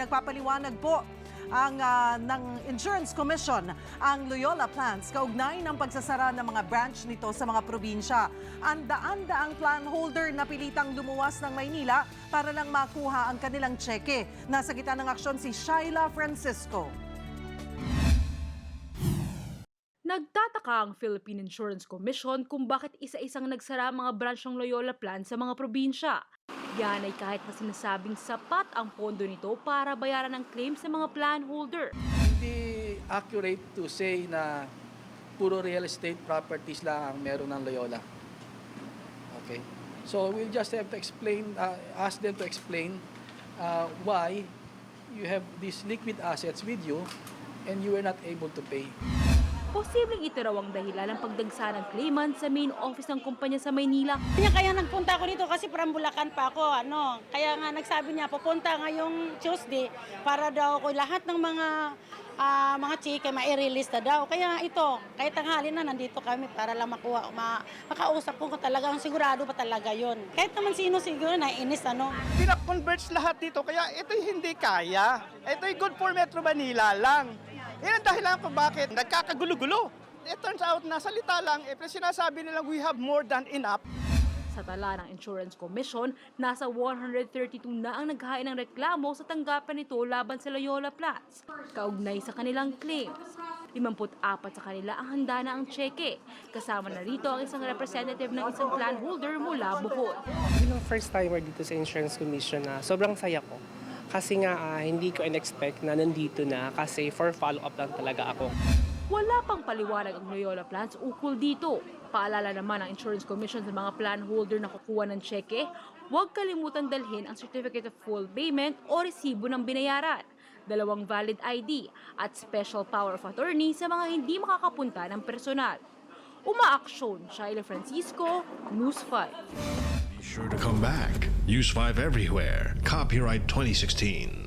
Nagpapaliwanag po ng Insurance Commission ang Loyola Plans kaugnay ng pagsasara ng mga branch nito sa mga probinsya. Ang daan-daang plan holder na pilitang lumuwas ng Maynila para lang makuha ang kanilang tseke. Nasa gitna ng aksyon si Shaila Francisco. Nagtataka ang Philippine Insurance Commission kung bakit isa-isang nagsara ang mga branch ng Loyola Plan sa mga probinsya. Yan ay kahit na sinasabing sapat ang pondo nito para bayaran ang claim sa mga plan holder. Hindi accurate to say na puro real estate properties lang ang meron ng Loyola. Okay? So we'll just have to explain, ask them to explain why you have these liquid assets with you and you were not able to pay. Posibleng ito raw ang dahilan ng pagdagsa ng claimant sa main office ng kumpanya sa Maynila. Kaya nagpunta ako dito kasi from Bulacan pa ako. Kaya nga nagsabi niya, pupunta ngayong Tuesday para daw ko lahat ng mga chike mai-release na daw. Kaya ito, kahit tanghali na nandito kami para lang makausap ko talagang sigurado ba talaga yon. Kahit naman sino siguro naiinis Pinakonverge lahat dito kaya ito'y hindi kaya. Ito'y good for Metro Manila lang. Yan ang dahilan kung bakit nagkakagulo-gulo. It turns out, nasalita lang, sinasabi nilang we have more than enough. Sa tala ng Insurance Commission, nasa 132 na ang naghain ng reklamo sa tanggapan nito laban sa Loyola Plans, kaugnay sa kanilang claims. 54 sa kanila ang handa na ang tseke. Kasama na rito ang isang representative ng isang plan holder mula Bohol. Bilang first timer dito sa Insurance Commission, sobrang saya ko. Kasi nga hindi ko in-expect na nandito na kasi for follow-up lang talaga ako. Wala pang paliwanag ang Loyola Plans ukol dito. Paalala naman ng Insurance Commission sa mga plan holder na kukuha ng tseke, huwag kalimutan dalhin ang Certificate of Full Payment o resibo ng binayaran, 2 valid ID at special power of attorney sa mga hindi makakapunta ng personal. Umaaksyon, Shaila Francisco, News 5. Be sure to come back. Use 5 everywhere. Copyright 2016.